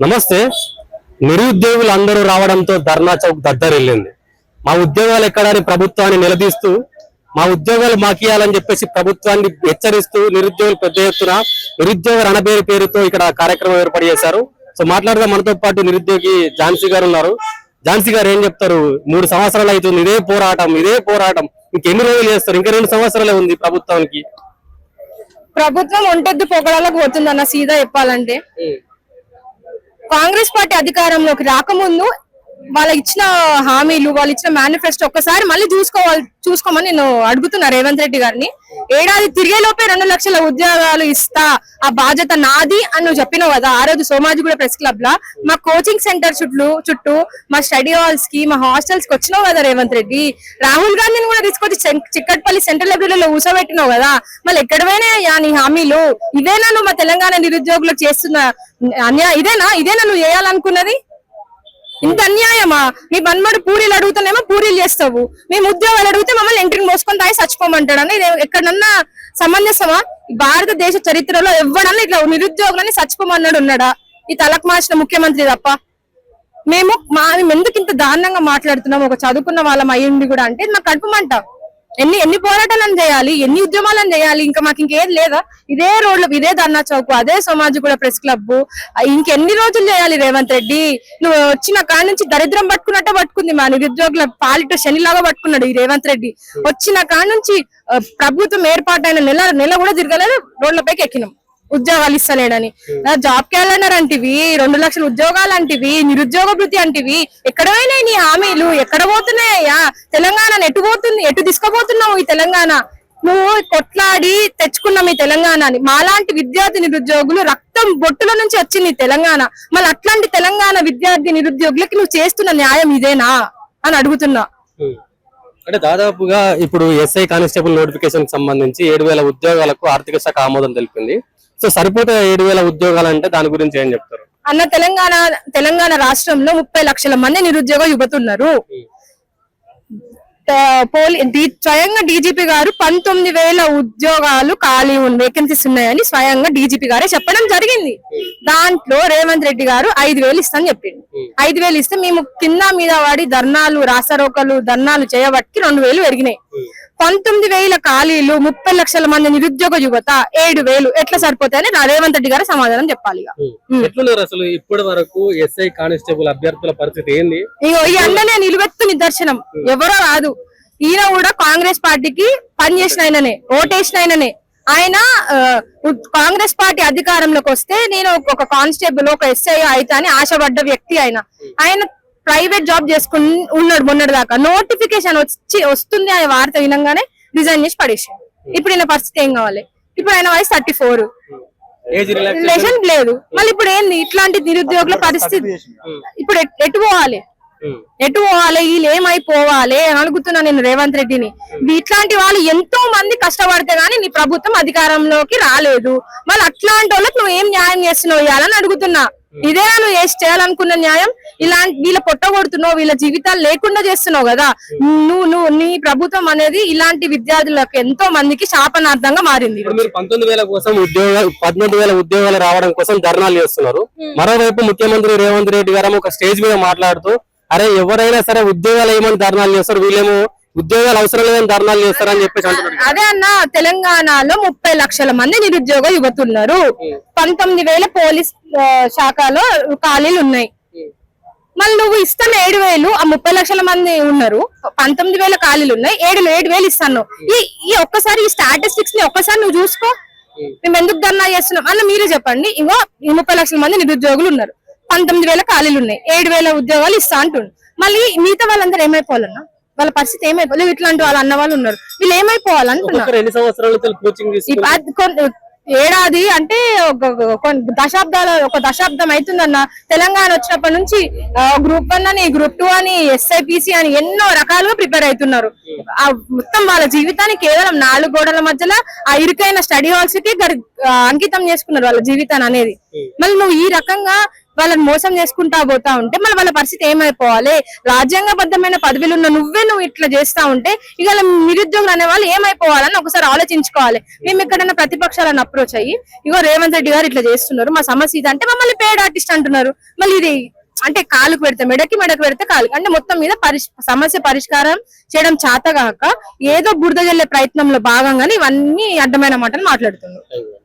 నమస్తే. నిరుద్యోగులు అందరూ రావడంతో ధర్నా చౌక్ దద్దరిల్లింది. మా ఉద్యోగాలు ఎక్కడని ప్రభుత్వాన్ని నిలదీస్తూ మా ఉద్యోగాలు మాకియాలని చెప్పేసి ప్రభుత్వాన్ని హెచ్చరిస్తూ నిరుద్యోగులు పెద్ద ఎత్తున నిరుద్యోగ రణబేరు పేరుతో ఇక్కడ కార్యక్రమం ఏర్పాటు చేశారు. సో మాట్లాడదాం, మనతో పాటు నిరుద్యోగి ఝాన్సీ గారు ఉన్నారు. ఝాన్సీ గారు ఏం చెప్తారు? 3 సంవత్సరాలు అవుతుంది ఇదే పోరాటం. ఇంకెన్ని రోజులు చేస్తారు? ఇంకా 2 సంవత్సరాలే ఉంది ప్రభుత్వానికి. ప్రభుత్వం ఒంటెద్దు పొగడాలకు పోతుందన్న సీదా చెప్పాలంటే. కాంగ్రెస్ పార్టీ అధికారంలోకి రాకముందు వాళ్ళు ఇచ్చిన హామీలు, వాళ్ళు ఇచ్చిన మేనిఫెస్టో ఒక్కసారి మళ్ళీ చూసుకోమని నేను అడుగుతున్నా రేవంత్ రెడ్డి గారిని. ఏడాది తిరిగేలోపే 2 లక్షల ఉద్యోగాలు ఇస్తా, ఆ బాధ్యత నాది అని నువ్వు చెప్పినావు కదా ఆ రోజు సోమాజిగూడ ప్రెస్ క్లబ్ లా. మా కోచింగ్ సెంటర్ చుట్టూ మా స్టడీ హాల్స్ కి, మా హాస్టల్స్ కి వచ్చినావు కదా రేవంత్ రెడ్డి. రాహుల్ గాంధీని కూడా తీసుకొచ్చి చిక్కట్పల్లి సెంట్రల్ లైబ్రరీలో కూర్చోబెట్టినావు కదా. మళ్ళీ ఎక్కడైనా నీ హామీలు ఇవేనా? నువ్వు మా తెలంగాణ నిరుద్యోగులకు చేస్తున్న అన్యాయం ఇదేనా నువ్వు చేయాలనుకున్నది? ఇంత అన్యాయమా? మీ బన్మడు పూరీలు అడుగుతానేమో పూరీలు చేస్తావు, మేము ఉద్యోగాలు అడిగితే మమ్మల్ని ఎంట్రీని మోసుకొని తాగి చచ్చిపోమంటాడు అని ఎక్కడన్నా సమంజసమా? భారతదేశ చరిత్రలో ఎవడన్నా ఇట్లా నిరుద్యోగులని చచ్చిపోమన్నాడు ఉన్నాడా? ఈ తలకు మార్చిన ముఖ్యమంత్రి తప్ప. మేము ఎందుకు ఇంత దారుణంగా మాట్లాడుతున్నాం ఒక చదువుకున్న వాళ్ళం అయ్యింది కూడా అంటే మాకు కడుపుమంట. ఎన్ని పోరాటాలను చేయాలి, ఎన్ని ఉద్యమాలను చేయాలి? ఇంకా మాకు ఇంకేది లేదా? ఇదే రోడ్లు, ఇదే ధర్నా చౌక్, అదే సోమాజిగూడ ప్రెస్ క్లబ్, ఇంకెన్ని రోజులు చేయాలి రేవంత్ రెడ్డి? నువ్వు వచ్చిన కాడ నుంచి దరిద్రం పట్టుకున్నట్టే పట్టుకుంది. మా నిరుద్యోగుల పాలిట శనిలాగా పట్టుకున్నాడు ఈ రేవంత్ రెడ్డి. వచ్చిన కాడ నుంచి ప్రభుత్వం ఏర్పాటైన నెల కూడా తిరగలేదు, రోడ్లపైకి ఎక్కినాం ఉద్యోగాలు ఇస్తలేడని. జాబ్ క్యాలెండర్ అంటివి, 2 లక్షల ఉద్యోగాలు అంటివి, నిరుద్యోగ భృతి అంటివి. ఎక్కడ పోయినాయి నీ హామీలు? ఎక్కడ పోతున్నాయ్యా? తెలంగాణ ఎటు తీసుకుపోతున్నావు? ఈ తెలంగాణ నువ్వు కొట్లాడి తెచ్చుకున్నాం ఈ తెలంగాణని. మాలాంటి విద్యార్థి నిరుద్యోగులు రక్తం బొట్టుల నుంచి వచ్చింది తెలంగాణ. మళ్ళీ అట్లాంటి తెలంగాణ విద్యార్థి నిరుద్యోగులకి నువ్వు చేస్తున్న న్యాయం ఇదేనా అని అడుగుతున్నా. అంటే దాదాపుగా ఇప్పుడు ఎస్ఐ కానిస్టేబుల్ నోటిఫికేషన్ సంబంధించి 7,000 ఉద్యోగాలకు ఆర్థిక శాఖ ఆమోదం తెలిపింది. సో సరిపోతే 7,000 ఉద్యోగాలు అంటే దాని గురించి ఏం చెప్తారు? అన్న, తెలంగాణ రాష్ట్రంలో 30 లక్షల మంది నిరుద్యోగ యువత ఉన్నారు. స్వయంగా డీజీపీ గారు 19,000 ఉద్యోగాలు ఖాళీ వేకెన్సీస్ ఉన్నాయని స్వయంగా డీజీపీ గారే చెప్పడం జరిగింది. దాంట్లో రేవంత్ రెడ్డి గారు 5,000 ఇస్తాను చెప్పిండు. 5,000 ఇస్తే మేము కింద మీద వాడి రాస్తారోకలు ధర్నాలు చేయబట్టి 2,000 పెరిగినాయి. 19,000 ఖాళీలు, 30 లక్షల మంది నిరుద్యోగ యువత, 7,000 ఎట్లా సరిపోతాయని రేవంత్ రెడ్డి గారు సమాధానం చెప్పాలి. అసలు ఇప్పటి వరకు ఎస్ఐ కానిస్టేబుల్ అభ్యర్థుల పరిస్థితి ఏంది? ఈ అన్ననే నిలువెత్తు నిదర్శనం. ఎవరో కాదు, ఈయన కూడా కాంగ్రెస్ పార్టీకి పనిచేసిన ఆయననే, ఓటేసిన ఆయననే. ఆయన కాంగ్రెస్ పార్టీ అధికారంలోకి వస్తే నేను ఒక కానిస్టేబుల్, ఒక ఎస్ఐ అయితే అని ఆశపడ్డ వ్యక్తి ఆయన ప్రైవేట్ జాబ్ చేసుకుని ఉన్నాడు మొన్నటి దాకా. నోటిఫికేషన్ వస్తుంది అనే వార్త వినంగానే రిజైన్ చేసి పడేసాడు. ఇప్పుడు ఈయన పరిస్థితి ఏం కావాలి? ఇప్పుడు ఆయన వయసు 34, రిలేషన్ లేదు. మళ్ళీ ఇప్పుడు ఏంది ఇట్లాంటి నిరుద్యోగుల పరిస్థితి? ఇప్పుడు ఎటు పోవాలి? వీళ్ళు ఏమైపోవాలి అని అడుగుతున్నా నేను రేవంత్ రెడ్డిని. ఇట్లాంటి వాళ్ళు ఎంతో మంది కష్టపడితే గానీ నీ ప్రభుత్వం అధికారంలోకి రాలేదు. మళ్ళీ అట్లాంటి వాళ్ళకి నువ్వు ఏం న్యాయం చేస్తున్నావు ఇవ్వాలని అడుగుతున్నా. ఇదేనా నువ్వు చేయాలనుకున్న న్యాయం? ఇలాంటి వీళ్ళ పొట్టగొడుతున్నావు, వీళ్ళ జీవితాలు లేకుండా చేస్తున్నావు కదా నువ్వు. నీ ప్రభుత్వం అనేది ఇలాంటి విద్యార్థులకు ఎంతో మందికి శాపనార్థంగా మారింది. 19,000 ఉద్యోగాలు రావడం కోసం ధర్నాలు చేస్తున్నారు. మరోవైపు ముఖ్యమంత్రి రేవంత్ రెడ్డి గారు ఒక స్టేజ్ మీద మాట్లాడుతూ, అరే ఎవరైనా సరే ఉద్యోగాలు ఏమని ధర్నాలు చేస్తారు, వీళ్ళేమో ఉద్యోగాలు అవసరం లేదని ధర్నాలు చేస్తారని చెప్పేసి అంటున్నారు. అదే అన్న, తెలంగాణలో 30 లక్షల మంది నిరుద్యోగ యువత ఉన్నారు. 19,000 పోలీస్ శాఖలో ఖాళీలు ఉన్నాయి. మళ్ళీ నువ్వు ఇస్తాను 7,000, ఆ 30 లక్షల మంది ఉన్నారు, 19,000 ఖాళీలు ఉన్నాయి, 7,000 ఇస్తాను. ఈ ఒక్కసారి ఈ స్టాటిస్టిక్స్ ని ఒక్కసారి నువ్వు చూసుకో. మేము ఎందుకు ధర్నా చేస్తున్నాం అన్న మీరే చెప్పండి. ఇంకో 30 లక్షల మంది నిరుద్యోగులు ఉన్నారు, 19,000 ఖాళీలు ఉన్నాయి, 7,000 ఉద్యోగాలు ఇస్తా అంటుండు. మళ్ళీ మిగతా వాళ్ళందరూ ఏమైపోవాలన్నా? వాళ్ళ పరిస్థితి ఏమైపోలేదు? ఇట్లాంటి వాళ్ళు అన్న వాళ్ళు ఉన్నారు, వీళ్ళు ఏమైపోవాలనుకున్నారు? ఏడాది అంటే ఒక దశాబ్దం అవుతుందన్న. తెలంగాణ వచ్చినప్పటి నుంచి గ్రూప్ 1 అని, గ్రూప్ 2 అని, SIPC అని ఎన్నో రకాలుగా ప్రిపేర్ అవుతున్నారు. మొత్తం వాళ్ళ జీవితాన్ని కేవలం 4 గోడల మధ్యలో ఆ ఇరుకైన స్టడీ హాల్స్ కి అంకితం చేసుకున్నారు వాళ్ళ జీవితాన్ని అనేది. మళ్ళీ నువ్వు ఈ రకంగా వాళ్ళని మోసం చేసుకుంటా పోతా ఉంటే మళ్ళీ వాళ్ళ పరిస్థితి ఏమైపోవాలి? రాజ్యాంగబద్ధమైన పదవిలో ఉన్న నువ్వు ఇట్లా చేస్తా ఉంటే ఇక నిరుద్యోగులు అనే వాళ్ళు ఏమైపోవాలని ఒకసారి ఆలోచించుకోవాలి. మేము ఎక్కడైనా ప్రతిపక్షాలను అప్రోచ్ అయ్యి ఇగో రేవంత్ రెడ్డి గారు ఇట్లా చేస్తున్నారు, మా సమస్య ఇది అంటే మమ్మల్ని పేడ్ ఆర్టిస్ట్ అంటున్నారు. మళ్ళీ ఇది అంటే కాలుకు పెడితే మెడకు పెడితే కాలుకు అంటే మొత్తం మీద సమస్య పరిష్కారం చేయడం చేతగాక ఏదో బురద జల్లే ప్రయత్నంలో భాగంగానే ఇవన్నీ అడ్డమైన మాటలు మాట్లాడుతున్నారు.